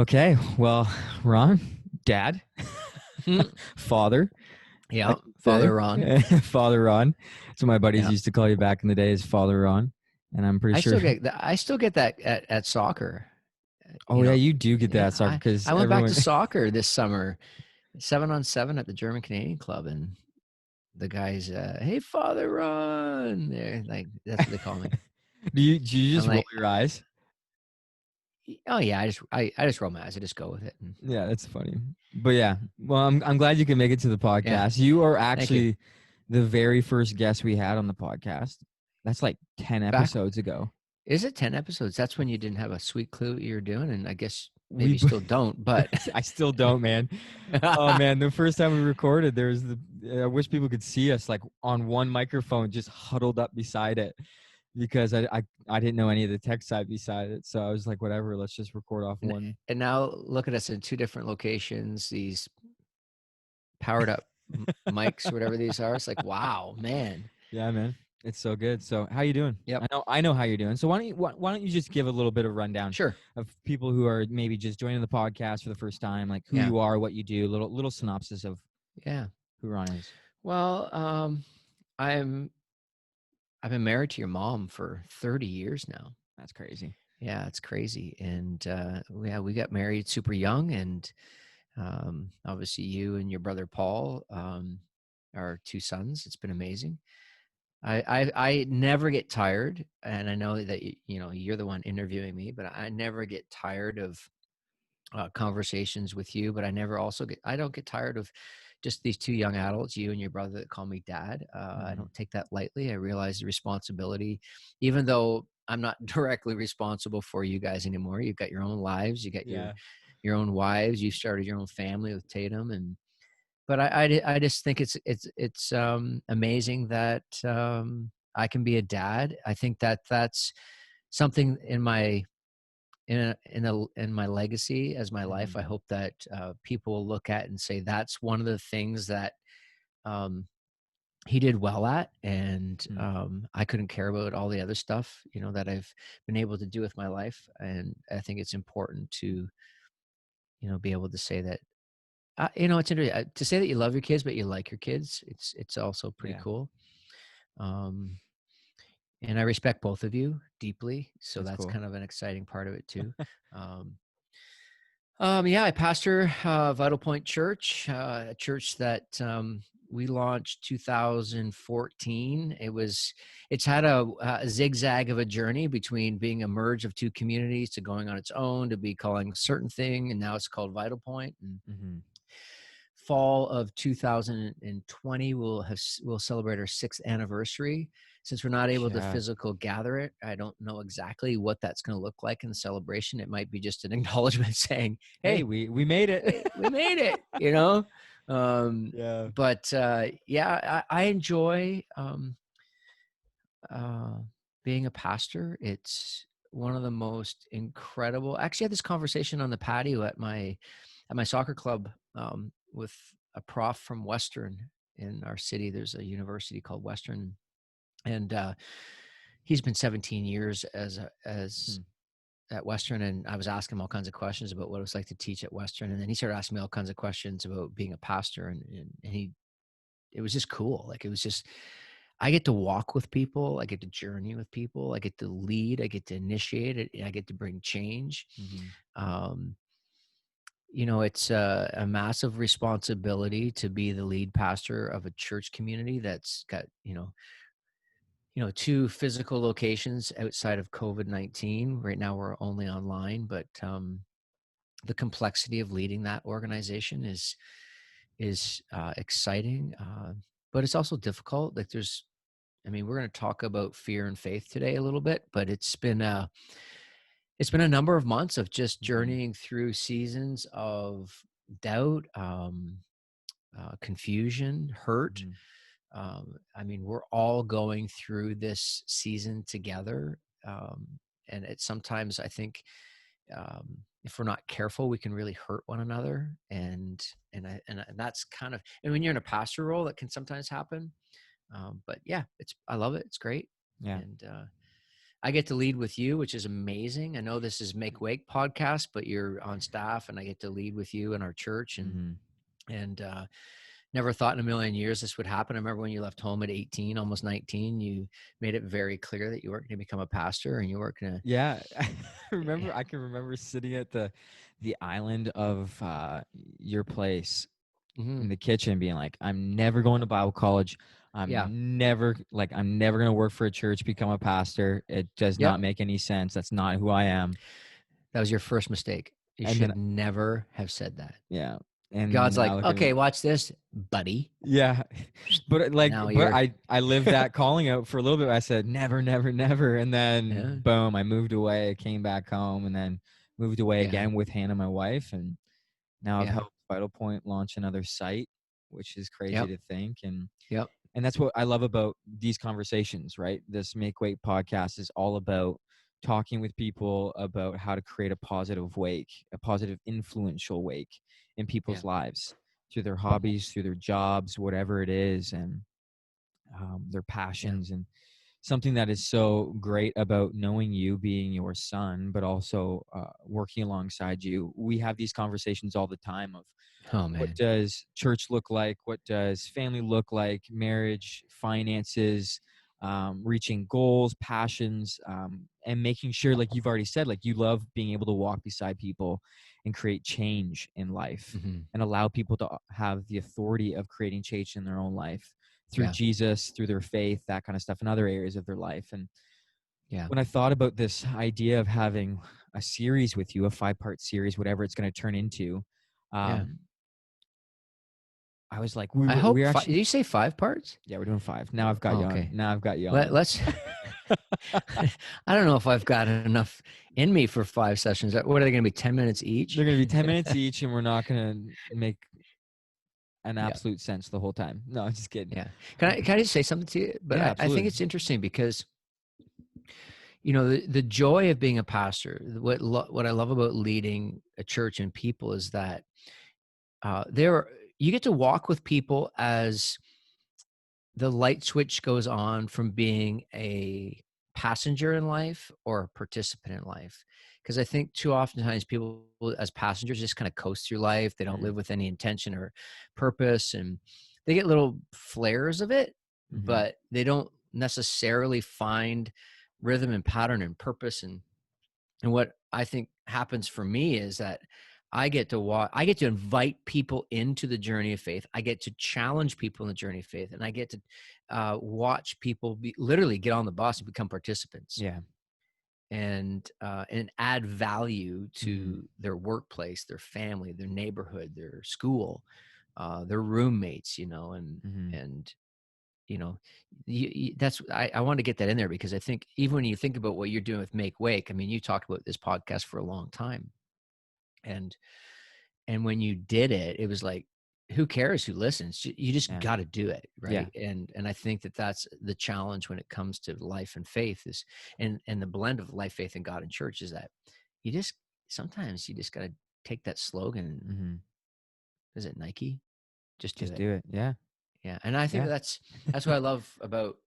Okay, well, Ron, Dad, Father, I Yeah, should Father Ron. say, Father Ron. So my buddies Yeah, used to call you back in the day as Father Ron, and I'm pretty sure. I still get that at soccer. Oh yeah, you do get Yeah, that soccer because I went back to everyone. soccer this summer, 7-on-7 at the German Canadian Club, and the guys, hey, Father Ron. They're like, that's what they call me. Do you I'm just roll like, your eyes? oh yeah, I just roll my eyes. I just go with it. And, Yeah, that's funny. But yeah, well, I'm glad you can make it to the yeah, podcast. You are thank you. actually the very first guest we had on the podcast. That's like 10 Back, episodes ago. is it 10 epissodes? That's when you didn't have a sweet clue what you were doing, and I guess maybe We you still don't, but I still don't, man. Oh man, the first time we recorded, there's I wish people could see us like on one microphone, just huddled up beside it, because I didn't know any of the tech side beside it, so I was like, whatever, let's just record off and, one. and now look at us in two different locations. These powered up mics, whatever these are. It's like, wow, man. Yeah, man, it's so good. So how you doing? Yep. I know how you're doing. So why don't you just give a little bit of rundown Sure. of people who are maybe just joining the podcast for the first time, like who Yeah. you are, what you do, little synopsis of Yeah. who Ron is. Well, I'm I've been married to your mom for 30 years now. That's crazy. Yeah, it's crazy. And we got married super young, and obviously you and your brother Paul are two sons. It's been amazing. I never get tired, and I know that you're the one interviewing me, but I never get tired of conversations with you. But I don't get tired of just these two young adults, you and your brother, that call me dad. I Mhm. don't take that lightly. I realize the responsibility, even though I'm not directly responsible for you guys anymore. You've got your own lives, you got Yeah. your own wives, you've started your own family with Tatum, and but I just think it's amazing that I can be a dad. I think that that's something in my in my legacy as my life. Mhm. I hope that people will look at and say that's one of the things that um, he did well at, and Mm. I couldn't care about all the other stuff that I've been able to do with my life. And I think it's important to be able to say that. It's interesting to say that you love your kids, but you like your kids. It's also pretty Yeah, cool. Um, and I respect both of you deeply, so that's that's cool. kind of an exciting part of it too. Um, yeah, I pastor Vital Point Church, a church that we launched 2014. It's had a zigzag of a journey between being a merge of two communities to going on its own to be calling a certain thing, and now it's called Vital Point. And Mhm. fall of 2020 we'll celebrate our 6th anniversary. Since we're not able to Yeah. physical gather it, I don't know exactly what that's going to look like in the celebration. It might be just an acknowledgement saying, Hey, hey, we made it. we made it. um Yeah. but yeah, I enjoy uh being a pastor. It's one of the most incredible. Actually, I had this conversation on the patio at my soccer club with a prof from Western in our city. There's a university called Western, and he's been 17 years as Hmm. at Western. And I was asking him all kinds of questions about what it was like to teach at Western, and then he started asking me all kinds of questions about being a pastor, and it was just cool. Like, it was just, I get to walk with people, I get to journey with people, I get to lead, I get to initiate it, I get to bring change. Mhm. um, it's a massive responsibility to be the lead pastor of a church community that's got two physical locations outside of COVID-19. Right now we're only online, but the complexity of leading that organization is exciting, but it's also difficult. Like, we're going to talk about fear and faith today a little bit, but it's been a number of months of just Mhm. journeying through seasons of doubt, confusion, hurt. Mhm. We're all going through this season together. And it's sometimes, I think, if we're not careful, we can really hurt one another. And that's kind of, and when you're in a pastor role, that can sometimes happen. But yeah, I love it. It's great. Yeah. And I get to lead with you, which is amazing. I know this is Make Wake podcast, but you're on staff, and I get to lead with you in our church, Mm-hmm. and never thought in a million years this would happen. I remember when you left home at 18, almost 19, you made it very clear that you weren't going to become a pastor, and you weren't going to. Yeah, I can remember sitting at the island of your place in Mhm. the kitchen, being like, "I'm never going to Bible college. Yeah. I'm never going to work for a church, become a pastor. It does not Yep. make any sense. That's not who I am." That was your first mistake. You And then should never have said that. yeah, and God's now like, look at okay, me. watch this, buddy. Yeah, Now you're, I lived that calling out for a little bit. I said never, never, never, and then yeah, boom, I moved away. I came back home, and then moved away yeah, again with Hannah, my wife, and now I've yeah, helped Vital Point launch another site, which is crazy yep, to think. yep, And that's what I love about these conversations, right? This Make Wake podcast is all about talking with people about how to create a positive wake, a positive influential wake in yeah, people's lives through their hobbies, through their jobs, whatever it is, and their yeah. passions. And something that is so great about knowing you, being your son, but also working alongside you. We have these conversations all the time of Oh what man. does church look like? What does family look like? Marriage, finances, reaching goals, passions, and making sure, like you've already said, like you love being able to walk beside people and create change in life Hmm. and allow people to have the authority of creating change in their own life through Yeah, Jesus, through their faith, that kind of stuff, in other areas of their life. And yeah, when I thought about this idea of having a series with you, a 5-part series, whatever it's going to turn into, yeah. um, I was like, I we're hope. Did actually, you say 5 parts? yeah, we're doing 5. Now I've got Oh, you on. okay. Now I've got you Let, on. let's. I don't know if I've got enough in me for 5 sessions. What are they going to be? 10 minutes each? They're going to be 10 minutes each, and we're not going to make an Yeah, absolute sense the whole time. No, I'm just kidding. yeah. Can I just say something to you? But Yeah, I think absolutely. it's interesting because the joy of being a pastor, what I love about leading a church and people is that there you get to walk with people as the light switch goes on from being a passenger in life or a participant in life. Because I think too oftentimes people as passengers just kind of coast through life. They don't Mm, live with any intention or purpose, and they get little flares of it, mm-hmm. but they don't necessarily find rhythm and pattern and purpose. And what I think happens for me is that I get to invite people into the journey of faith. I get to challenge people in the journey of faith, and I get to watch people literally get on the bus and become participants, Yeah. and add value Mm-hmm. to their workplace, their family, their neighborhood, their school, their roommates, and Mm-hmm. and you know that's I want to get that in there because I think even when you think about what you're doing with Make Wake, I mean, you talked about this podcast for a long time, and when you did it, it was like, who cares who listens? You just Yeah. got to do it, Yeah. right? And I think that that's the challenge when it comes to life and faith is, and the blend of life, faith, and God and church is that you just sometimes you just got to take that slogan. Mm-hmm. Is it Nike? Just do Just it. do it. Yeah. Yeah, and I think Yeah. that's what I love about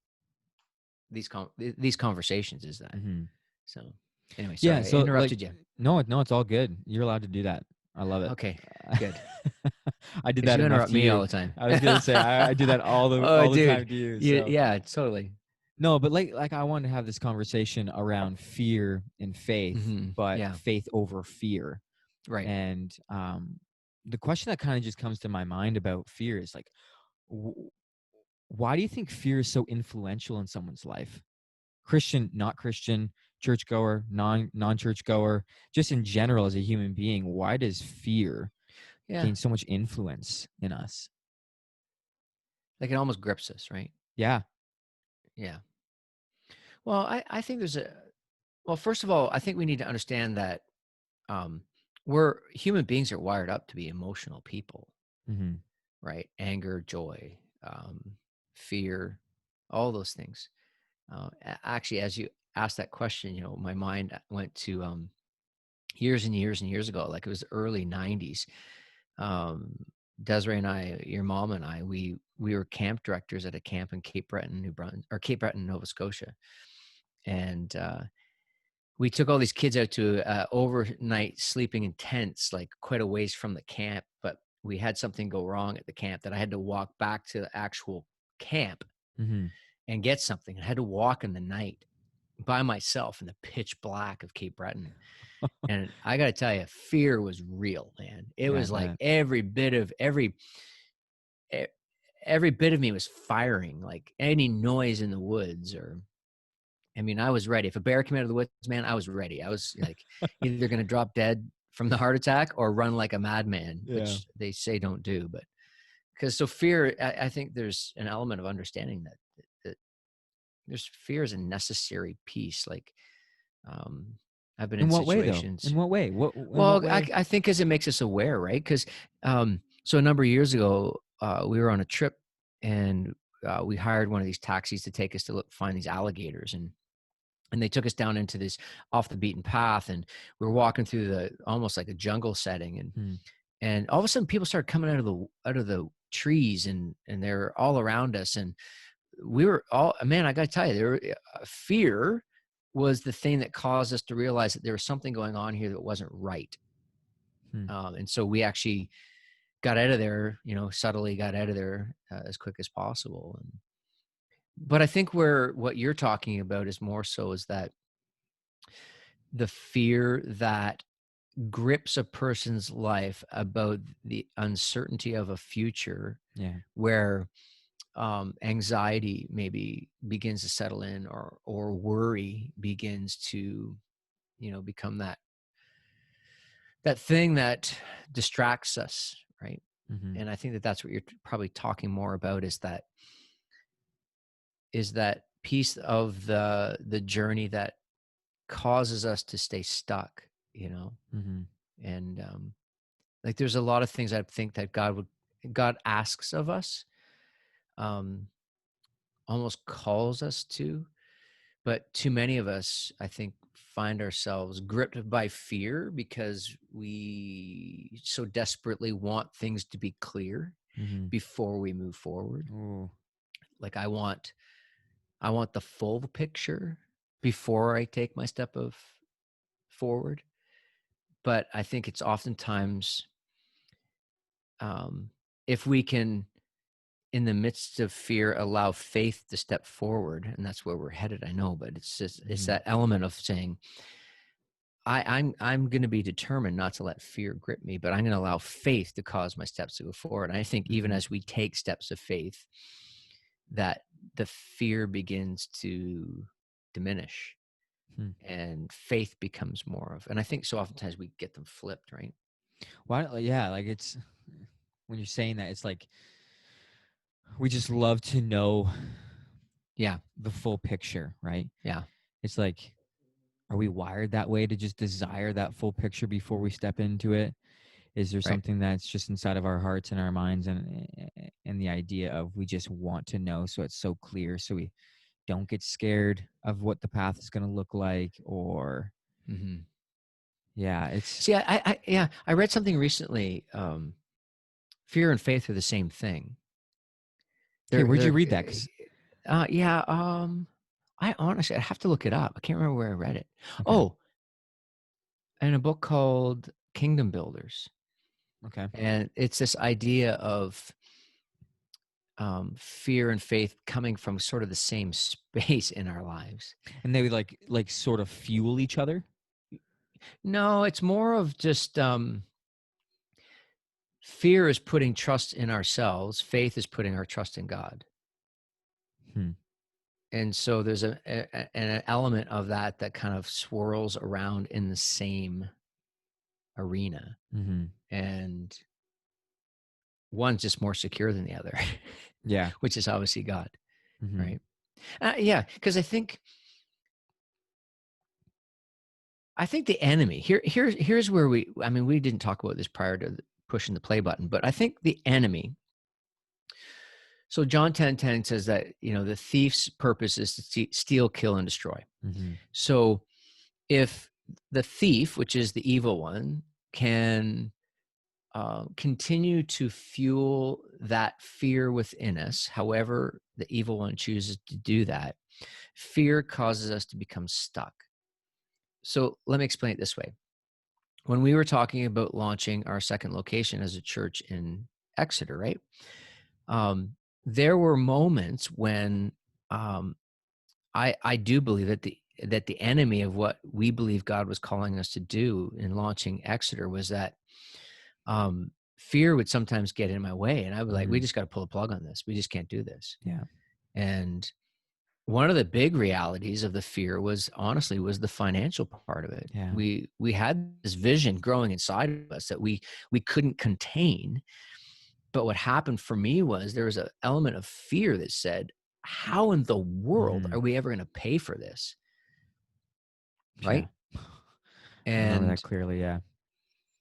these conversations is that. Mm-hmm. So anyway, Yeah. sorry I So like, interrupted you. no, no, it's all good. You're allowed to do that. I love it. Okay, good. I did Because that you enough interrupt to me all you. the time. I was gonna say I do that Oh, all the dude. time to you. You, So yeah, totally. no, but like I wanted to have this conversation around fear and faith, Hmm. but Yeah, faith over fear. right. And the question that kind of just comes to my mind about fear is like, why do you think fear is so influential in someone's life? Christian, not Christian, churchgoer, non churchgoer, just in general as a human being, why does fear Yeah, gain so much influence in us? like it almost grips us, right? Yeah. Yeah. Well, I think well, first of all, I think we need to understand that um, we're human beings are wired up to be emotional people, Mm-hmm. right? Anger, joy, fear, all those things. Actually, as you asked that question, my mind went to years and years and years ago, like it was the early 90s. Um, Desiree and I, your mom and I, we were camp directors at a camp in Cape Breton, New Brunswick, or Cape Breton, Nova Scotia. And we took all these kids out to overnight sleeping in tents, like quite a ways from the camp. But we had something go wrong at the camp that I had to walk back to the actual camp Mm-hmm. and get something. I had to walk in the night by myself in the pitch black of Cape Breton. And I got to tell you, fear was real, man. It Yeah, I was like bet. every bit of me was firing, like any noise in the woods. Or I mean, I was ready. If a bear came out of the woods, man, I was ready. I was like either going to drop dead from the heart attack or run like a madman, Yeah. which they say don't do. But because so fear, I think there's an element of understanding that there's fear is a necessary piece. Like um, I've been In in what way though? situations. In what way? In what Well, way? I think because it makes us aware, right? Because so a number of years ago, we were on a trip and we hired one of these taxis to take us to find these alligators, and they took us down into this off the beaten path, and we were walking through the almost like a jungle setting, Hmm. and all of a sudden people started coming out of the trees, and they're all around us, and we were all, man, I got to tell you, fear was the thing that caused us to realize that there was something going on here that wasn't right. Hmm. And so we actually got out of there, subtly got out of there as quick as possible. But I think what you're talking about is more so is that the fear that grips a person's life about the uncertainty of a future Yeah. where anxiety maybe begins to settle in, or worry begins to become that thing that distracts us, right? Mm-hmm. And I think that that's what you're probably talking more about, is that piece of the journey that causes us to stay stuck, Mm-hmm. and like there's a lot of things I think that God asks of us, um almost calls us to, but too many of us, I think, find ourselves gripped by fear because we so desperately want things to be clear Mm-hmm. before we move forward. Oh. Like I want the full picture before I take my step of forward. But I think it's oftentimes, um, if we can, in the midst of fear, allow faith to step forward, and that's where we're headed, I know, but it's Mm-hmm. that element of saying, I'm going to be determined not to let fear grip me, but I'm going to allow faith to cause my steps to go forward. And I think even Mm-hmm. as we take steps of faith, that the fear begins to diminish Hmm. and faith becomes more of. And I think so oftentimes we get them flipped, right? Why? Yeah, like it's when you're saying that, it's like we just love to know Yeah, the full picture, right? yeah, It's like, are we wired that way to just desire that full picture before we step into it? Is there right. something that's just inside of our hearts and our minds, and the idea of we just want to know so it's so clear so we don't get scared of what the path is going to look like? Or Hmm. yeah, it's See, I read something recently. Fear and faith are the same thing. okay. Where'd you They're read that? Because yeah. I honestly, I have to look it up. I can't remember where I read it. okay, Oh, in a book called Kingdom Builders. okay, And it's this idea of fear and faith coming from sort of the same space in our lives. and they would like sort of fuel each other. No, it's more of just fear is putting trust in ourselves. Faith is putting our trust in God. Hmm. And so there's an element of that kind of swirls around in the same arena. Mm-hmm. And one's just more secure than the other, Yeah. which is obviously God, Mm-hmm. right? Yeah, because I think the enemy here's where we didn't talk about this prior to pushing the play button, but I think the enemy. So John 10:10 says that the thief's purpose is to steal, kill, and destroy. Mm-hmm. So if the thief, which is the evil one, can continue to fuel that fear within us, however the evil one chooses to do that, fear causes us to become stuck. So let me explain it this way. When we were talking about launching our second location as a church in Exeter, right? There were moments when um, I do believe that the enemy of what we believe God was calling us to do in launching Exeter was that fear would sometimes get in my way, and I would like, we Mm-hmm. just got to pull a plug on this. We just can't do this. Yeah. And one of the big realities of the fear was honestly the financial part of it. Yeah. We had this vision growing inside of us that we couldn't contain. But what happened for me was there was an element of fear that said, how in the world Mm-hmm. are we ever going to pay for this? Yeah. Right. I remember that And clearly. Yeah.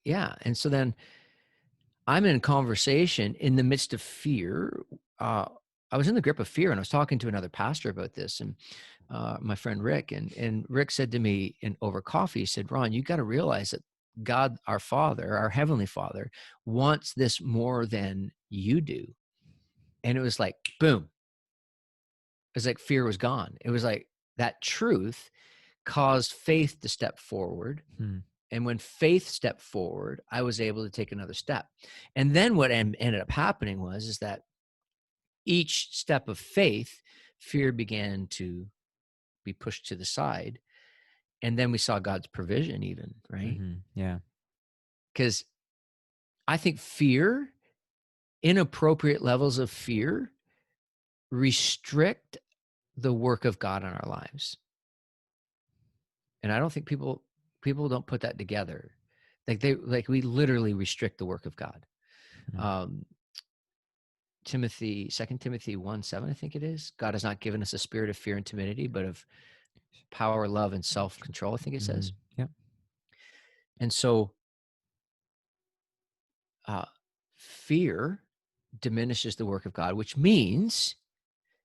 yeah. And so then I'm in conversation in the midst of fear. I was in the grip of fear, and I was talking to another pastor about this, and my friend Rick, and Rick said to me over coffee, he said, Ron, you got to realize that God, our Father, our Heavenly Father, wants this more than you do. And it was like, boom. It was like fear was gone. It was like that truth caused faith to step forward. Hmm. And when faith stepped forward, I was able to take another step. And then what ended up happening is that each step of faith, fear began to be pushed to the side. And then we saw God's provision even, right? Mm-hmm. Yeah. Because I think fear, inappropriate levels of fear, restrict the work of God in our lives. And I don't think people don't put that together. Like we literally restrict the work of God. Mm-hmm. Um, Second Timothy 1:7, I think it is. God has not given us a spirit of fear and timidity, but of power, love, and self-control, I think it Mm-hmm. says. Yeah. And so fear diminishes the work of God, which means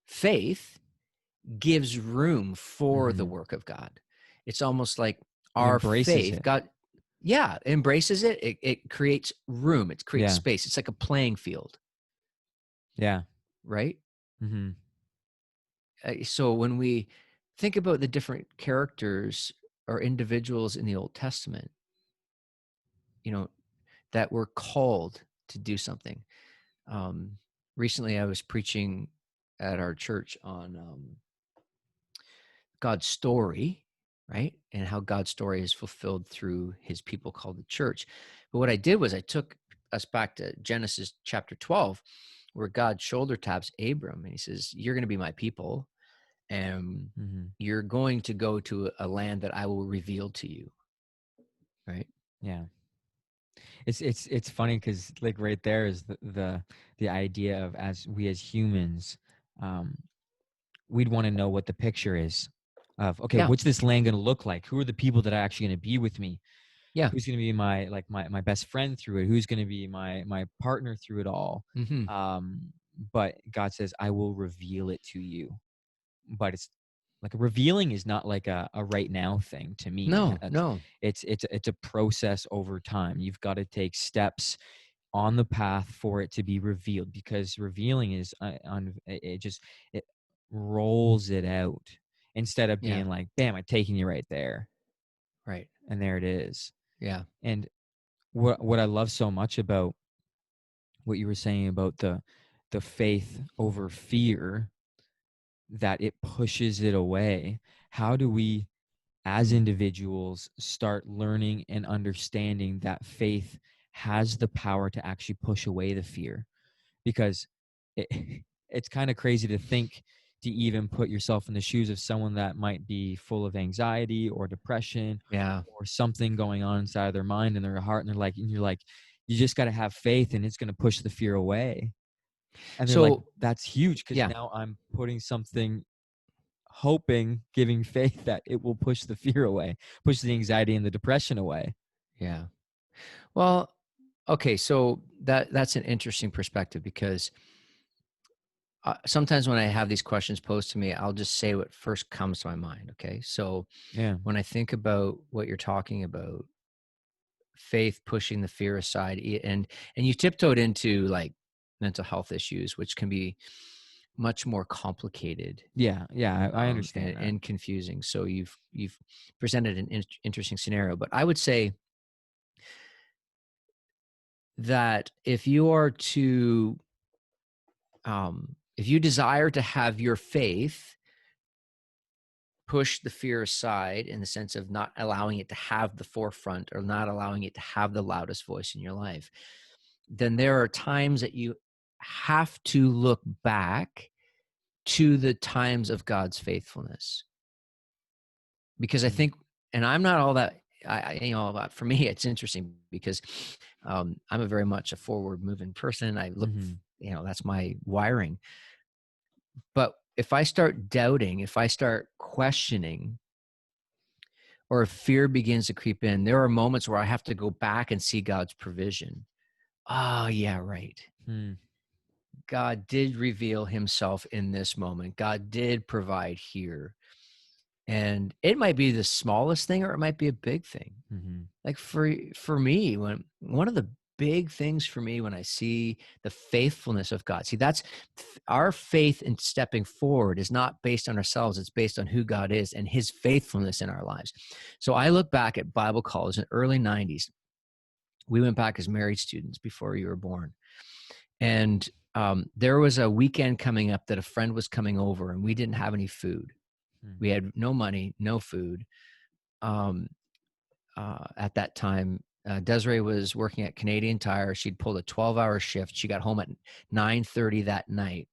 faith gives room for the Mm-hmm. work of God. It's almost like It our embraces faith, it. God, yeah, embraces it. It creates room. It creates Yeah. space. It's like a playing field, Yeah. right? Mm-hmm. So when we think about the different characters or individuals in the Old Testament, you know, that were called to do something. Um, Recently, I was preaching at our church on God's story, right? And how God's story is fulfilled through his people called the church. But what I did was I took us back to Genesis chapter 12, where God shoulder taps Abram and he says, you're going to be my people, and Mm-hmm. you're going to go to a land that I will reveal to you, right? Yeah. It's funny because like right there is the idea of as we as humans, um, we'd want to know what the picture is of, okay, Yeah. what's this land going to look like? Who are the people that are actually going to be with me? Yeah. Who's going to be my best friend through it? Who's going to be my partner through it all? Mm-hmm. Um, but God says, I will reveal it to you. But it's like revealing is not like a right now thing to me. No, no. It's a process over time. You've got to take steps on the path for it to be revealed, because revealing is it rolls it out instead of Yeah. being like, bam, I'm taking you right there Right. and there it is. Yeah. And what I love so much about what you were saying about the faith over fear, that it pushes it away. How do we as Mm. individuals start learning and understanding that faith has the power to actually push away the fear? Because it, it's kind of crazy to think, to even put yourself in the shoes of someone that might be full of anxiety or depression Yeah. or something going on inside of their mind and their heart, and they're like, and you're like, you just got to have faith and it's going to push the fear away. And they're like, So, that's huge, because yeah. now I'm putting something, hoping, giving faith that it will push the fear away, push the anxiety and the depression away. Yeah. Well, okay, so that's an interesting perspective because sometimes when I have these questions posed to me, I'll just say what first comes to my mind. Okay, so Yeah. when I think about what you're talking about, faith pushing the fear aside, and you tiptoed into like mental health issues, which can be much more complicated, Yeah, yeah, I understand that. and confusing. So you've presented an interesting scenario, but I would say that if you desire to have your faith push the fear aside, in the sense of not allowing it to have the forefront or not allowing it to have the loudest voice in your life, then there are times that you have to look back to the times of God's faithfulness. Because I Mm, think, and I'm not all that, for me, it's interesting because I'm a very much a forward moving person. I look, mhm, that's my wiring. But if I start doubting, if I start questioning, or if fear begins to creep in, there are moments where I have to go back and see God's provision. Oh, yeah, right. mm, God did reveal himself in this moment. God did provide here. And it might be the smallest thing or it might be a big thing. mhm, Like for me, when one of the big things for me when I see the faithfulness of God, see, that's our faith in stepping forward is not based on ourselves, it's based on who God is and his faithfulness in our lives. So I look back at Bible college in the early 90s. We went back as married students before you were born. And there was a weekend coming up that a friend was coming over and we didn't have any food. mm, We had no money, no food. Um, at that time, Desiree was working at Canadian Tire. She'd pulled a 12-hour shift. She got home at 9:30 that night,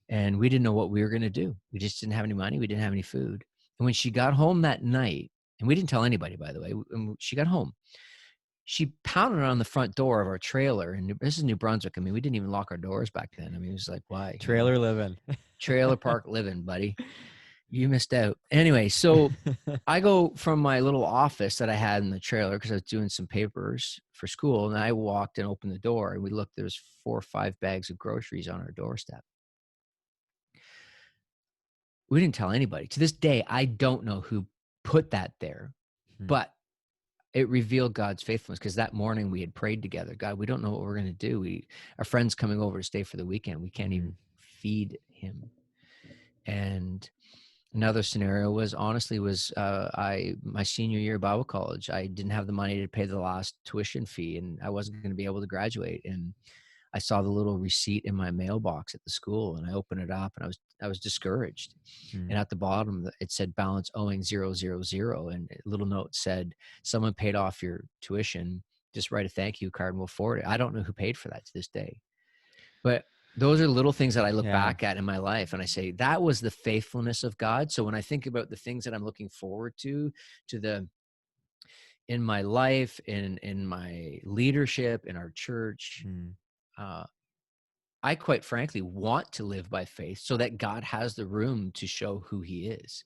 and we didn't know what we were going to do. We just didn't have any money. We didn't have any food. And when she got home that night, and we didn't tell anybody, by the way, when she got home, she pounded on the front door of our trailer. And this is New Brunswick. I mean, we didn't even lock our doors back then. I mean, it was like, why? trailer living. Trailer park living, buddy. You missed out. Anyway, so I go from my little office that I had in the trailer because I was doing some papers for school, and I walked and opened the door, and we looked. There was 4 or 5 bags of groceries on our doorstep. We didn't tell anybody. To this day, I don't know who put that there, Hmm, but it revealed God's faithfulness because that morning we had prayed together. God, we don't know what we're going to do. Our friend's coming over to stay for the weekend. We can't mhm, even feed him. And another scenario was my senior year of Bible college. I didn't have the money to pay the last tuition fee, and I wasn't going to be able to graduate. And I saw the little receipt in my mailbox at the school, and I opened it up, and I was discouraged. mm. And at the bottom, it said balance owing 000, and a little note said, "Someone paid off your tuition. Just write a thank you card, and we'll forward it." I don't know who paid for that to this day. But those are little things that I look Yeah, back at in my life and I say, that was the faithfulness of God. So when I think about the things that I'm looking forward to the in my life, in my leadership, in our church, mm, uh, I quite frankly want to live by faith so that God has the room to show who he is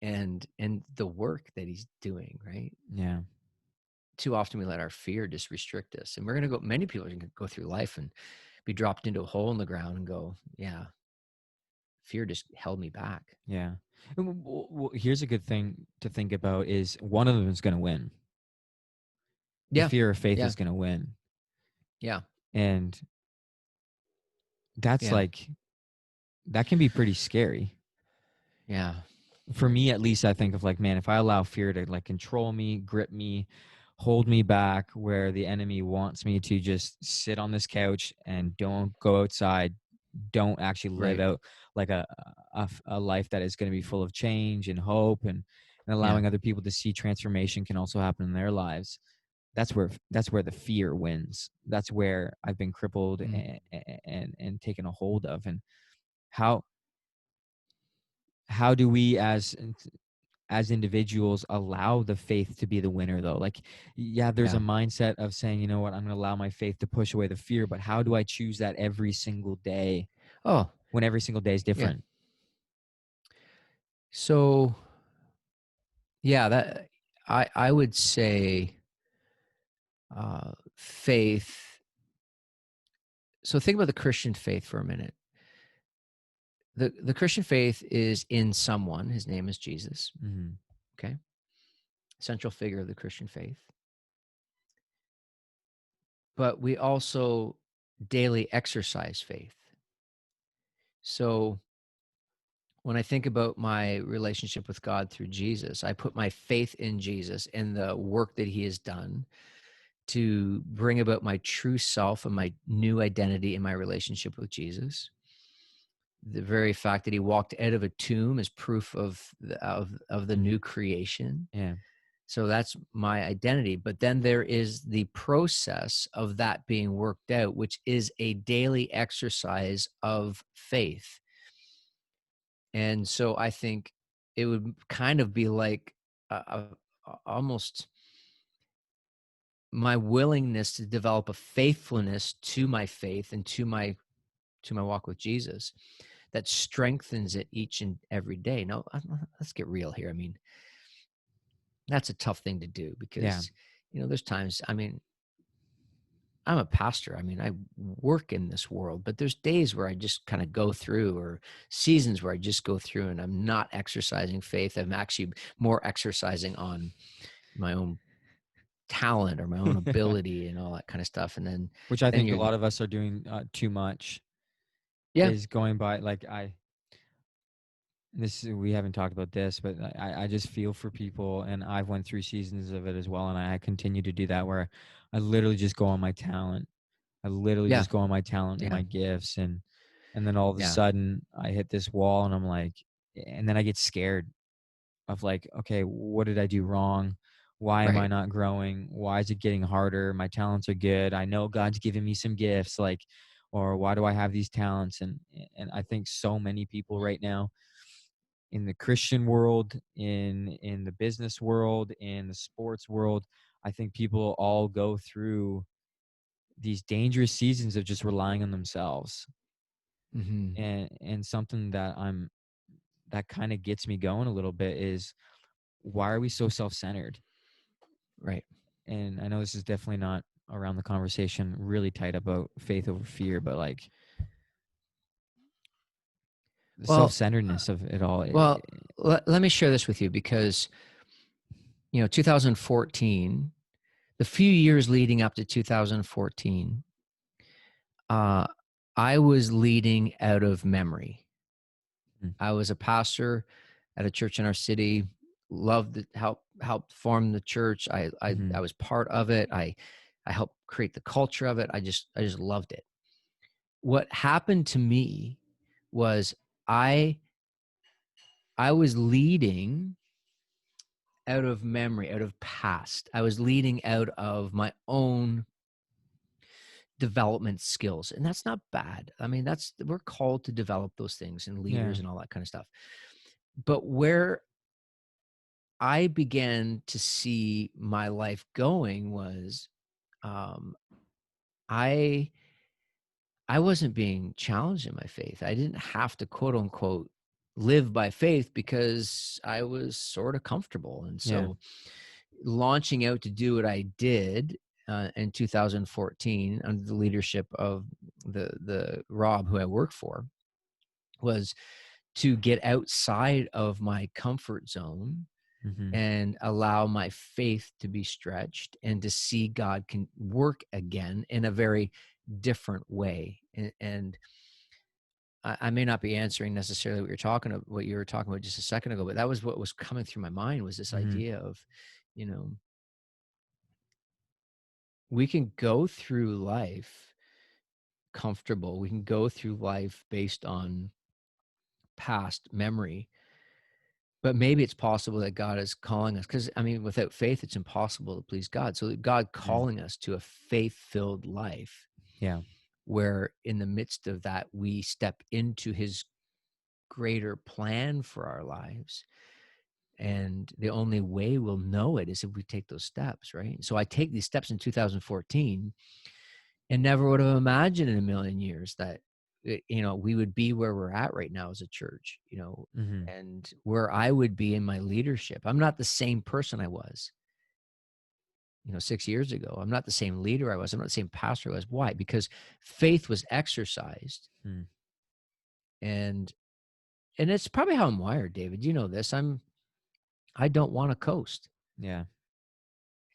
and the work that he's doing, right? yeah, Too often we let our fear just restrict us. And many people are going to go through life and be dropped into a hole in the ground and go, yeah, fear just held me back. yeah. And here's a good thing to think about: is one of them is going to win. The Yeah. fear of faith Yeah. is going to win, Yeah. and that's Yeah. like that can be pretty scary. Yeah. For me at least, I think of like, man, if I allow fear to like control me, grip me, hold me back, where the enemy wants me to just sit on this couch and don't go outside, don't actually live Right. out like a life that is going to be full of change and hope, and Yeah. allowing other people to see transformation can also happen in their lives. That's where the fear wins. That's where I've been crippled Mm. and taken a hold of. And how how do we as individuals allow the faith to be the winner though? Like, yeah, there's a Yeah. mindset of saying, you know what, I'm going to allow my faith to push away the fear, but how do I choose that every single day Oh, when every single day is yeah. different? So yeah, that I would say faith. So think about the Christian faith for a minute. The Christian faith is in someone. His name is Jesus. Mm-hmm. Okay. Central figure of the Christian faith. But we also daily exercise faith. So when I think about my relationship with God through Jesus, I put my faith in Jesus and the work that he has done to bring about my true self and my new identity in my relationship with Jesus. The very fact that he walked out of a tomb is proof of the Mhm. new creation. Yeah. So that's my identity. But then there is the process of that being worked out, which is a daily exercise of faith. And so I think it would kind of be like almost my willingness to develop a faithfulness to my faith and to my walk with Jesus that strengthens it each and every day. Now, let's get real here. I mean, that's a tough thing to do Yeah. because, there's times, I mean, I'm a pastor. I mean, I work in this world, but there's days where I just kind of go through, or seasons where I just go through and I'm not exercising faith. I'm actually more exercising on my own talent or my own ability and all that kind of stuff. And then, Which I then think a you're, lot of us are doing too much, yeah, is going by like we haven't talked about this, but I just feel for people, and I've went through seasons of it as well, and I continue to do that where I literally just go on my talent. I literally yeah, just go on my talent and yeah, my gifts, and then all of a yeah, sudden I hit this wall and I'm like, and then I get scared of like, okay, what did I do wrong? Why am I right. not growing? Why is it getting harder? My talents are good. I know God's given me some gifts, like, or why do I have these talents? And I think so many people right now in the Christian world, in the business world, in the sports world, I think people all go through these dangerous seasons of just relying on themselves. Hmm. And something that kind of gets me going a little bit is, why are we so self-centered? Right. And I know this is definitely not around the conversation really tight about faith over fear, but like the Well, self-centeredness of it all. well, let me share this with you because, 2014, the few years leading up to 2014, uh, I was leading out of memory. Mm, I was a pastor at a church in our city. Loved to help form the church. I mhm, was part of it. I helped create the culture of it. I just loved it. What happened to me was I I was leading out of memory, out of past. I was leading out of my own development skills. And that's not bad. I mean, we're called to develop those things and yeah. leaders and all that kind of stuff. But where I began to see my life going was um, I I wasn't being challenged in my faith. I didn't have to quote unquote live by faith because I was sort of comfortable. And Yeah. so launching out to do what I did in 2014 under the leadership of the Rob who I work for was to get outside of my comfort zone Mhm. and allow my faith to be stretched and to see God can work again in a very different way. And I may not be answering necessarily what you were talking about just a second ago, but that was what was coming through my mind was this Mhm. idea of, you know, we can go through life comfortable. We can go through life based on past memory, but maybe it's possible that God is calling us because, I mean, without faith, it's impossible to please God. So, God Mhm. calling us to a faith filled life Yeah. where in the midst of that, we step into his greater plan for our lives. And the only way we'll know it is if we take those steps, right? So I take these steps in 2014 and never would have imagined in a million years that we would be where we're at right now as a church, Mhm. and where I would be in my leadership. I'm not the same person I was 6 years ago. I'm not the same leader I was. I'm not the same pastor I was. Why? Because faith was exercised. Mm. And and it's probably how I'm wired, David. You know this. I don't want to coast, Yeah.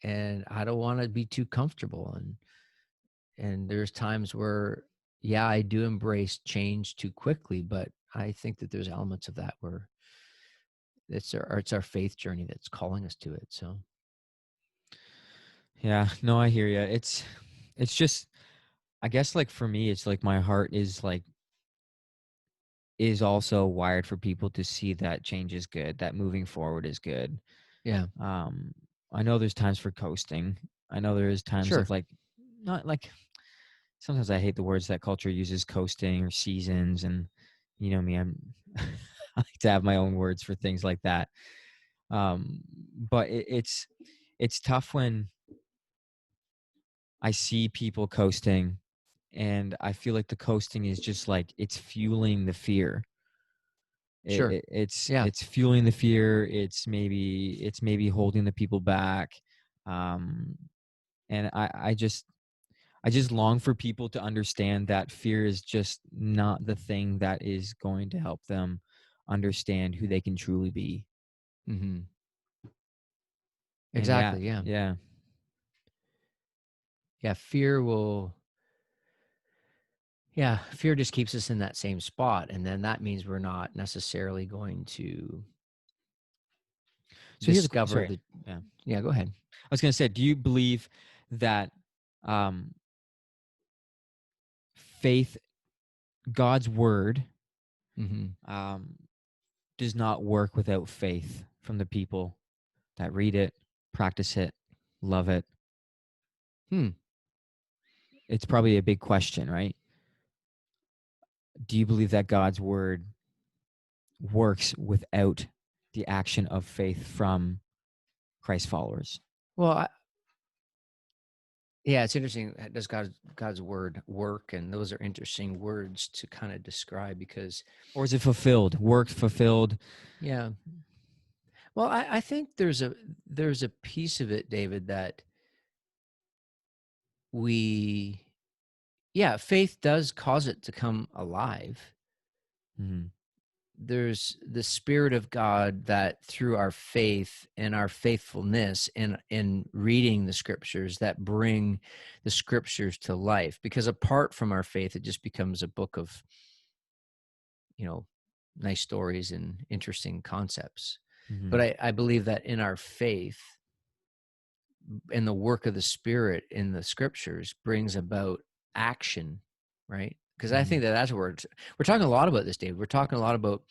and I don't want to be too comfortable. And there's times where yeah, I do embrace change too quickly, but I think that there's elements of that where it's our faith journey that's calling us to it. So Yeah, no, I hear you. It's just, I guess, like for me, it's like my heart is also wired for people to see that change is good, that moving forward is good. yeah, Um, I know there's times for coasting. I know there is times of sure. like, not like, sometimes I hate the words that culture uses, coasting or seasons, and you know me, I'm I like to have my own words for things like that. But it's tough when I see people coasting, and I feel like the coasting is just like it's fueling the fear. Sure. Yeah. It's fueling the fear. It's maybe holding the people back. Um, and I just long for people to understand that fear is just not the thing that is going to help them understand who they can truly be. Hmm. And yeah, Exactly. Yeah. yeah. Yeah. Fear just keeps us in that same spot. And then that means we're not necessarily going to So here's a discover sorry. the, Yeah. yeah, go ahead. I was going to say, do you believe that um, faith, God's word, Hmm. um, does not work without faith from the people that read it, practice it, love it? Hmm. It's probably a big question, right? Do you believe that God's word works without the action of faith from Christ followers? Well, yeah, it's interesting. Does God's word work? And those are interesting words to kind of describe because, Or is it fulfilled? Worked, fulfilled? yeah. Well, I think there's a piece of it, David, that we, yeah, faith does cause it to come alive. Mm-hmm. There's the Spirit of God that through our faith and our faithfulness in reading the scriptures that bring the scriptures to life. Because apart from our faith, it just becomes a book of, you know, nice stories and interesting concepts. Mm-hmm. But I believe that in our faith and the work of the Spirit in the scriptures brings about action, right? Because I Mm-hmm. think that that's where we're talking a lot about this, Dave. We're talking a lot about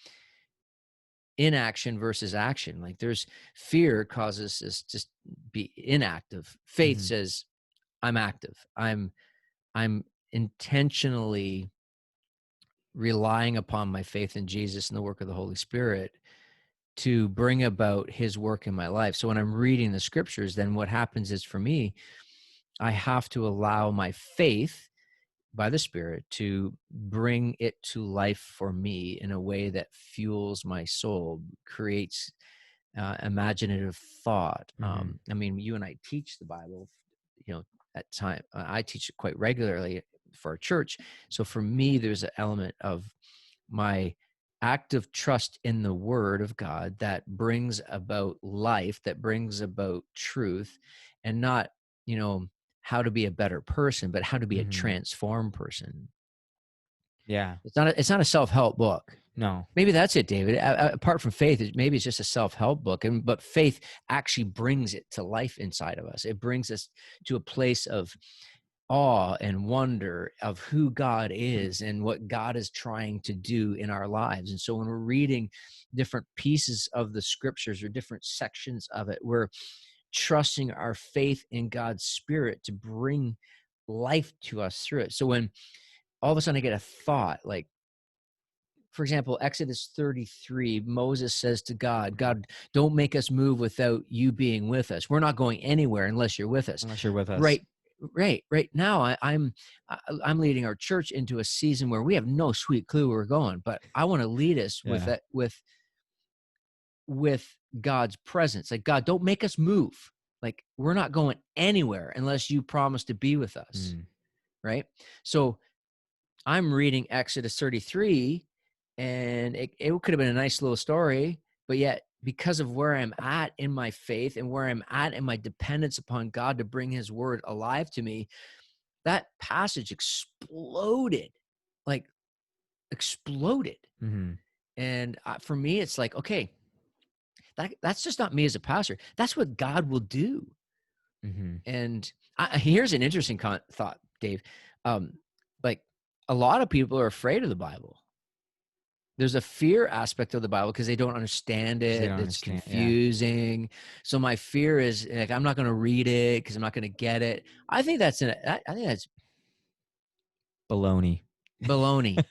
inaction versus action. Like there's fear causes us just be inactive. Faith Mm-hmm. says, I'm active. I'm intentionally relying upon my faith in Jesus and the work of the Holy Spirit to bring about his work in my life. So when I'm reading the scriptures, then what happens is for me, I have to allow my faith by the Spirit to bring it to life for me in a way that fuels my soul, creates imaginative thought. Mm-hmm. I mean, you and I teach the Bible, you know, at time. I teach it quite regularly for our church. So for me, there's an element of my active trust in the Word of God that brings about life, that brings about truth, and not, you know, how to be a better person, but how to be a Mm-hmm. transformed person. Yeah. It's not a self-help book. No. Maybe that's it, David. Apart from faith, maybe it's just a self-help book, but faith actually brings it to life inside of us. It brings us to a place of awe and wonder of who God is and what God is trying to do in our lives. And so when we're reading different pieces of the scriptures or different sections of it, we're trusting our faith in God's Spirit to bring life to us through it. So when all of a sudden I get a thought like, for example, Exodus 33, Moses says to God, God, don't make us move without you being with us. We're not going anywhere unless you're with us. Unless you're with us. Right now, I'm leading our church into a season where we have no sweet clue where we're going, but I want to lead us with Yeah. that, with God's presence. Like, God, don't make us move. Like, we're not going anywhere unless you promise to be with us. Mm. Right. So I'm reading Exodus 33, and it could have been a nice little story, but yet because of where I'm at in my faith and where I'm at in my dependence upon God to bring his word alive to me, that passage exploded. like exploded. Mhm. And for me, it's like, okay, that's just not me as a pastor. That's what God will do. Mhm. And here's an interesting thought, Dave. Um, like a lot of people are afraid of the Bible. There's a fear aspect of the Bible because they don't understand 'Cause they it. don't It's understand. Yeah. confusing. So my fear is like I'm not going to read it because I'm not going to get it. I think that's Baloney. baloney.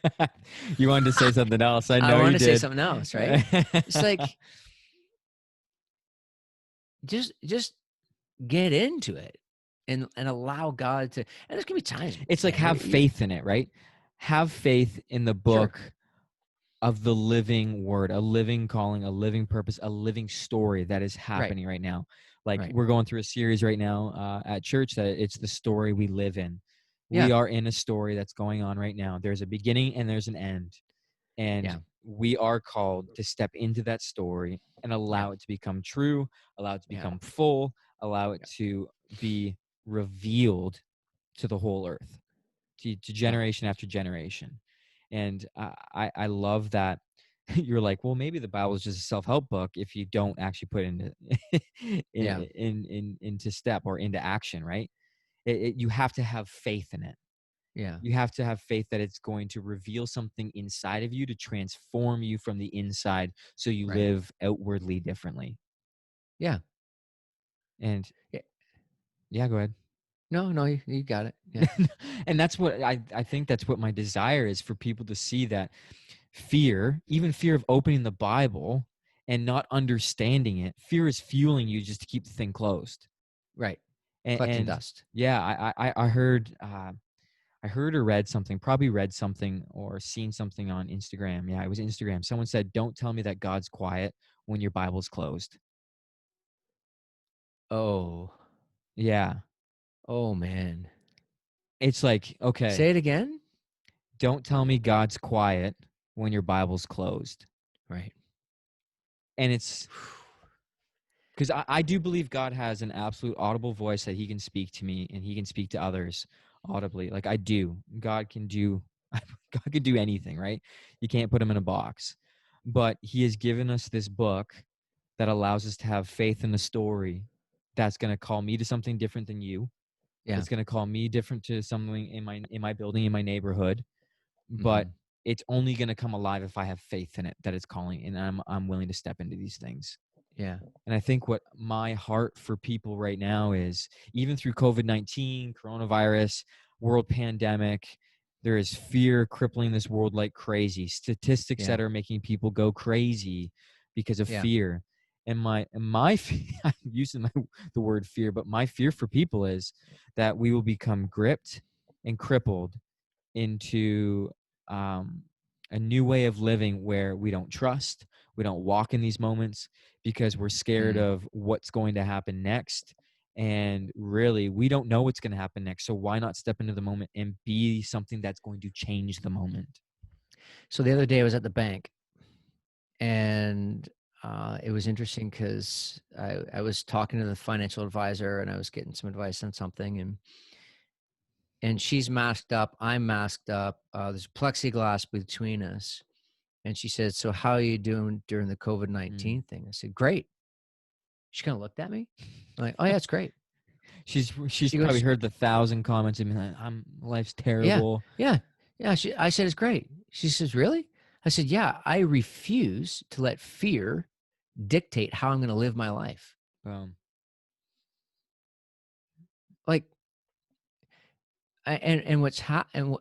You wanted to say something else. I I know want you to say did. something else, right? It's like just get into it and allow God to. And there's gonna be times, It's like man. have faith in it, right? Have faith in the Sure, book of the living word, a living calling, a living purpose, a living story that is right, happening right now. Like right, we're going through a series right now at church that it's the story we live in. We yeah, are in a story that's going on right now. There's a beginning and there's an end. And yeah, we are called to step into that story and yeah, allow it to become true, allow it to yeah, become full, allow it yeah, to be revealed to the whole earth, to yeah, generation after generation. And I love that you're like, well, maybe the Bible is just a self-help book if you don't actually put into yeah, into step or into action, right? You have to have faith in it. yeah, You have to have faith that it's going to reveal something inside of you to transform you from the inside so you right, live outwardly differently. yeah, And yeah. yeah, go ahead. No, no, you got it. Yeah, And that's what I think that's what my desire is, for people to see that fear, even fear of opening the Bible and not understanding it, fear is fueling you just to keep the thing closed. right. Collecting And dust. yeah, I heard or read something, probably read something or seen something on Instagram. Yeah, it was Instagram. Someone said, "Don't tell me that God's quiet when your Bible's closed." Oh, Yeah. oh man. It's like, okay, Say it again. don't tell me God's quiet when your Bible's closed. Right. And it's because I do believe God has an absolute audible voice that he can speak to me and he can speak to others audibly. Like I do. God can do God can do anything, right? You can't put him in a box. But he has given us this book that allows us to have faith in the story that's going to call me to something different than you. Yeah. That's going to call me different to something in my building, in my neighborhood. But Mm-hmm. it's only going to come alive if I have faith in it that it's calling, and I'm willing to step into these things. Yeah. And I think what my heart for people right now is, even through COVID-19, coronavirus, world pandemic, there is fear crippling this world like crazy. Statistics Yeah. that are making people go crazy because of Yeah. fear. And I'm using the word fear, but my fear for people is that we will become gripped and crippled into um, a new way of living where we don't trust, we don't walk in these moments because we're scared Mm. of what's going to happen next. And really, we don't know what's going to happen next. So why not step into the moment and be something that's going to change the moment? So the other day I was at the bank and it was interesting because I was talking to the financial advisor and I was getting some advice on something and she's masked up, I'm masked up. There's plexiglass between us. And she said, "So how are you doing during the COVID Mm. 19 thing?" I said, "Great." She kind of looked at me. I'm like, "Oh yeah, it's great." She's She probably goes, heard the 1,000 comments and been like, life's "Yeah, terrible. yeah, yeah." I said, "It's great." She says, "Really?" I said, "Yeah, I refuse to let fear dictate how I'm going to live my life." Um, Like, and what's and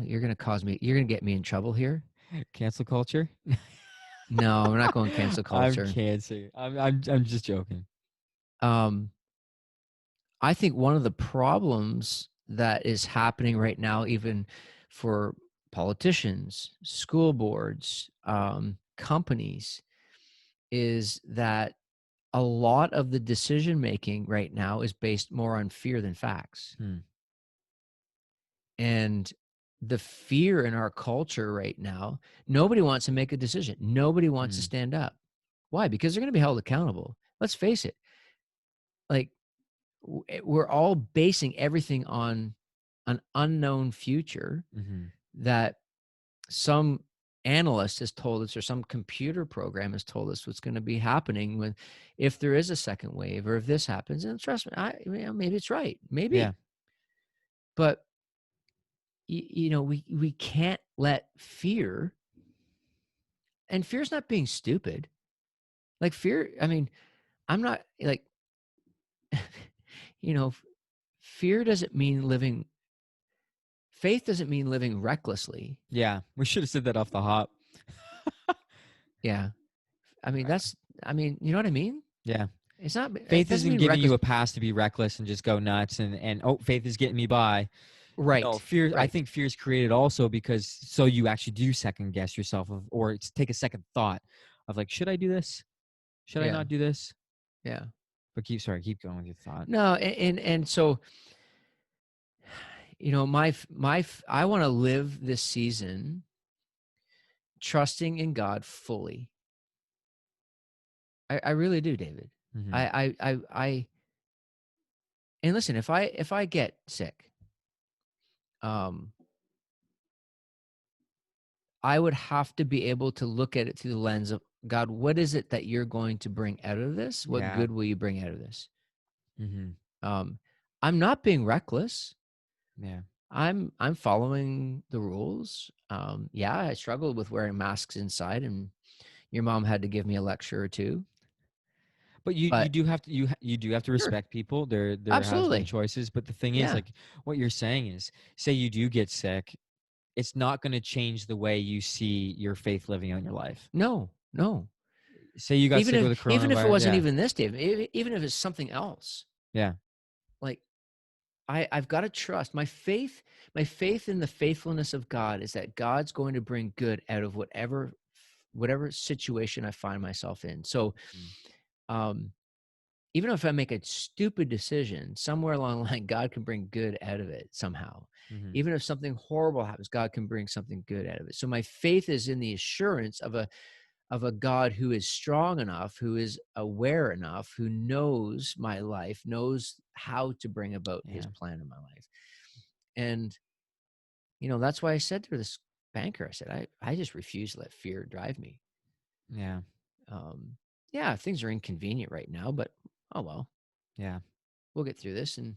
you're going to you're going to get me in trouble here. cancel culture. No, we're not going cancel I'm culture. cancer. I'm just joking. Um, I think one of the problems that is happening right now, even for politicians, school boards, companies, is that a lot of the decision making right now is based more on fear than facts. Hmm. And the fear in our culture right now, nobody wants to make a decision. Nobody wants to Hmm. stand up. Why? Because they're going to be held accountable. Let's face it. Like we're all basing everything on an unknown future. Hmm. that some analyst has told us or some computer program has told us what's going to be happening when if there is a second wave or if this happens. And trust me, maybe it's right, Yeah. maybe, but we can't let fear, and fear's not being stupid. Like fear, I mean, I'm not like, you know, fear doesn't mean living, faith doesn't mean living recklessly. Yeah. We should have said that off the hop. Yeah. I mean, that's, I mean, you know what I mean? Yeah. It's not, it Faith doesn't isn't mean giving reckless. you a pass to be reckless and just go nuts and oh, faith is getting me by. No, Right. fear. I Right. think fear is created also because so you actually do second guess yourself or take a second thought of like, should I do this? Should I Yeah. not do this? Yeah. But keep going with your thought. No. And so, I want to live this season trusting in God fully. I really do, David. Mm-hmm. I and listen, if I get sick, um, I would have to be able to look at it through the lens of God. What is it that you're going to bring out of this? What Yeah. good will you bring out of this? Mm-hmm. Um, I'm not being reckless. Yeah. I'm following the rules. Yeah, I struggled with wearing masks inside, and your mom had to give me a lecture or two. But you But do have to you do have to sure, respect people. There has been absolutely, choices, but the thing is, yeah. like what you're saying is, say you do get sick, it's not going to change the way you see your faith living out in your life. No, no. Say you got Even sick if with the even if it coronavirus, wasn't yeah, even this, Dave, even if it's something else, yeah, like I've got to trust my faith in the faithfulness of God is that God's going to bring good out of whatever situation I find myself in. So, mm, um, even if I make a stupid decision, somewhere along the line, God can bring good out of it somehow. mm-hmm, Even if something horrible happens, God can bring something good out of it. So my faith is in the assurance of a God who is strong enough, who is aware enough, who knows my life, knows how to bring about his yeah, plan in my life. And, that's why I said to this banker, I said, I just refuse to let fear drive me. yeah, Um, yeah, things are inconvenient right now, but oh well, yeah. we'll get through this. And,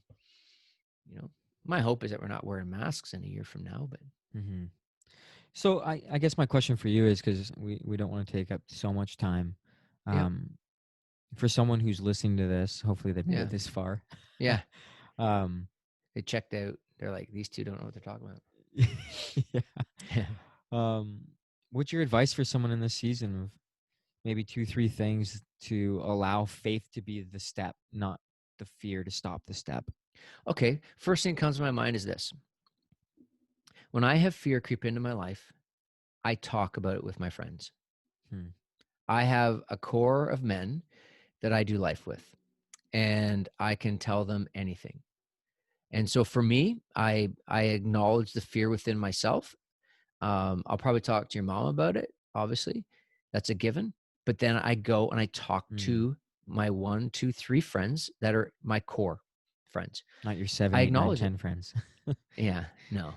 you know, my hope is that we're not wearing masks in a year from now, but Mm-hmm. So I guess my question for you is because we don't want to take up so much time. yeah, Um, for someone who's listening to this, hopefully they made yeah, it this far. yeah. um, They checked out. They're like, these two don't know what they're talking about. yeah. Yeah. Um, what's your advice for someone in this season of maybe two, three things to allow faith to be the step, not the fear to stop the step? Okay. First thing that comes to my mind is this. When I have fear creep into my life, I talk about it with my friends. Hmm. I have a core of men that I do life with, and I can tell them anything. And so for me, I acknowledge the fear within myself. I'll probably talk to your mom about it, obviously. That's a given. But then I go and I talk Hmm. to my 1, 2, 3 friends that are my core friends. Not your seven, I eight, nine, acknowledge it. 10 friends. Yeah, no.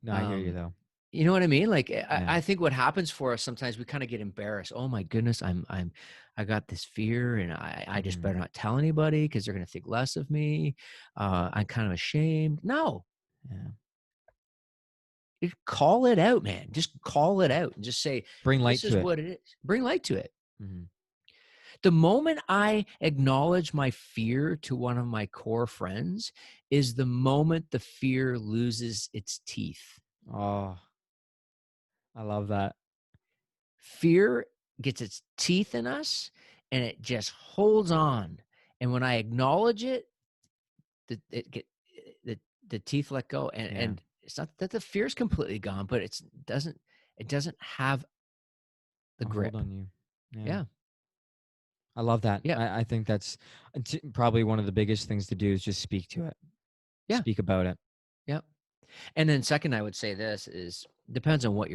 No, I hear you Um, though. you know what I mean? Like Yeah. I think what happens for us sometimes we kind of get embarrassed. Oh my goodness, I got this fear and I just Hmm. better not tell anybody because they're gonna think less of me. I'm kind of ashamed. No, Yeah. you call it out, man. Just call it out and just say, Bring light this to is it. what it is. Bring light to it. Hmm. The moment I acknowledge my fear to one of my core friends is the moment the fear loses its teeth. Oh, I love that. Fear gets its teeth in us and it just holds on. And when I acknowledge it, it get the teeth let go. And Yeah. and it's not that the fear is completely gone, but it doesn't have the A hold grip. on you. Yeah. Yeah. I love that. Yeah. I think that's probably one of the biggest things to do is just speak to it, Yeah. speak about it. Yeah. And then second, I would say this is depends on what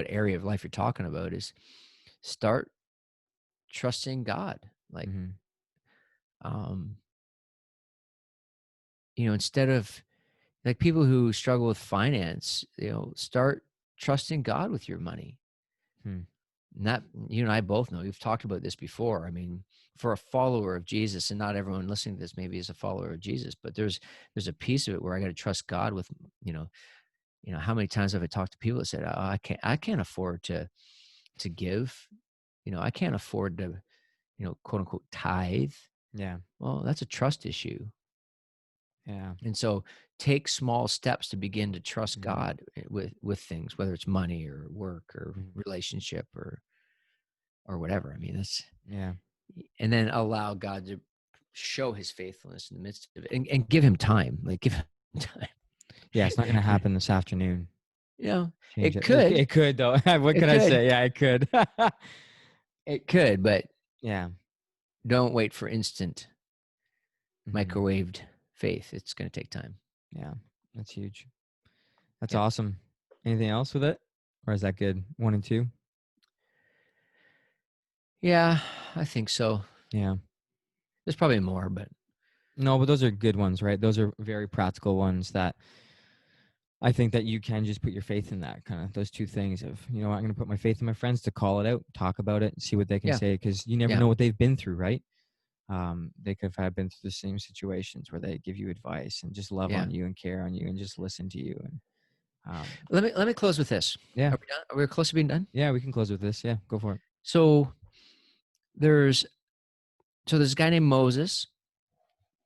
area of life you're talking about is start trusting God. Like, Hmm. um, instead of like people who struggle with finance, start trusting God with your money. Hmm. And that, you and I both know, we've talked about this before. I mean, for a follower of Jesus, and not everyone listening to this maybe is a follower of Jesus, but there's a piece of it where I got to trust God with, how many times have I talked to people that said, oh, I can't afford to give, I can't afford to, quote unquote, tithe. Yeah. Well, that's a trust issue. Yeah. And so take small steps to begin to trust Mhm. God with things, whether it's money or work or Mhm. relationship or whatever. I mean, Yeah. and then allow God to show his faithfulness in the midst of it, and give him time. Like, give him time. Yeah. It's not going to happen this afternoon. Change It it. It, could, it could though. What it can I could, say? Yeah, it could. it could, but Yeah. don't wait for instant Mhm. microwaved faith. It's going to take time. Yeah. That's huge. That's Yep. awesome. Anything else with it? Or is that good? 1 and 2? Yeah, I think so. Yeah. There's probably more, but No, but those are good ones, right? Those are very practical ones that I think that you can just put your faith in that kind of those two things of, I'm going to put my faith in my friends to call it out, talk about it, see what they can yeah, say, because you never yeah, know what they've been through, right? They could have been through the same situations where they give you advice and just love yeah. on you and care on you and just listen to you. And Let me close with this. yeah, Are we done? Are we close to being done? yeah, we can close with this. Yeah, go for it. So there's a guy named Moses.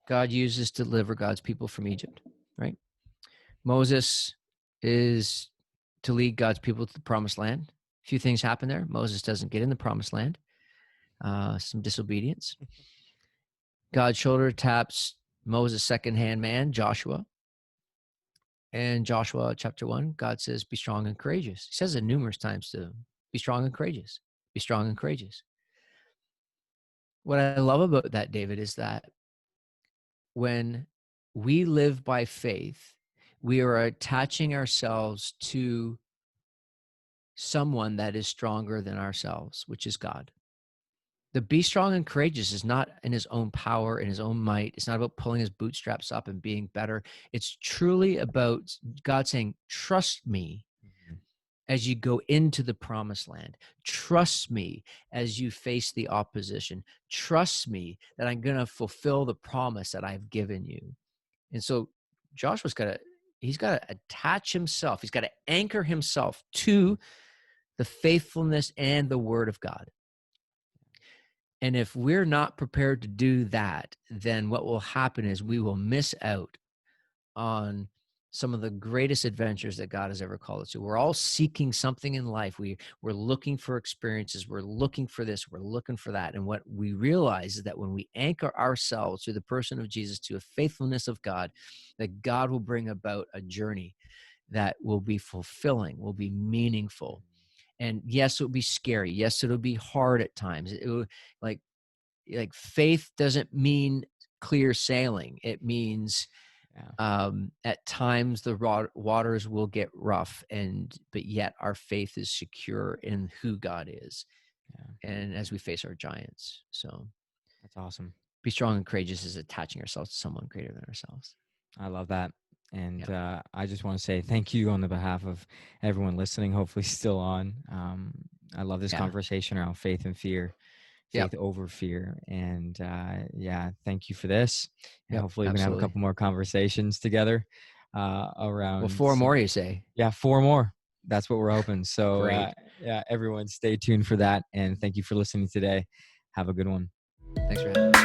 God uses to deliver God's people from Egypt, right? Moses is to lead God's people to the promised land. A few things happen there. Moses doesn't get in the promised land. Some disobedience. God shoulder taps Moses' second-hand man, Joshua. And Joshua chapter 1, God says, be strong and courageous. He says it numerous times to be strong and courageous. Be strong and courageous. What I love about that, David, is that when we live by faith, we are attaching ourselves to someone that is stronger than ourselves, which is God. The be strong and courageous is not in his own power, in his own might. It's not about pulling his bootstraps up and being better. It's truly about God saying, trust me Mhm. as you go into the promised land. Trust me as you face the opposition. Trust me that I'm going to fulfill the promise that I've given you. And so Joshua's he's got to attach himself. He's got to anchor himself to the faithfulness and the word of God. And if we're not prepared to do that, then what will happen is we will miss out on some of the greatest adventures that God has ever called us to. We're all seeking something in life. We're looking for experiences. We're looking for this. We're looking for that. And what we realize is that when we anchor ourselves to the person of Jesus, to a faithfulness of God, that God will bring about a journey that will be fulfilling, will be meaningful. And yes, it'll be scary. Yes, it'll be hard at times. It will, like faith doesn't mean clear sailing. It means at times the waters will get rough, but yet our faith is secure in who God is. Yeah. And as we face our giants, so That's awesome. be strong and courageous is attaching ourselves to someone greater than ourselves. I love that. And Yeah. I just want to say thank you on the behalf of everyone listening, hopefully still on. I love this Yeah. conversation around faith and fear, Yep. faith over fear. And yeah, thank you for this. And Yep. hopefully we can have a Absolutely. couple more conversations together Well, around 4 more, you say? yeah, 4 more. That's what we're hoping. So Great. yeah, everyone stay tuned for that. And thank you for listening today. Have a good one. Thanks for having me.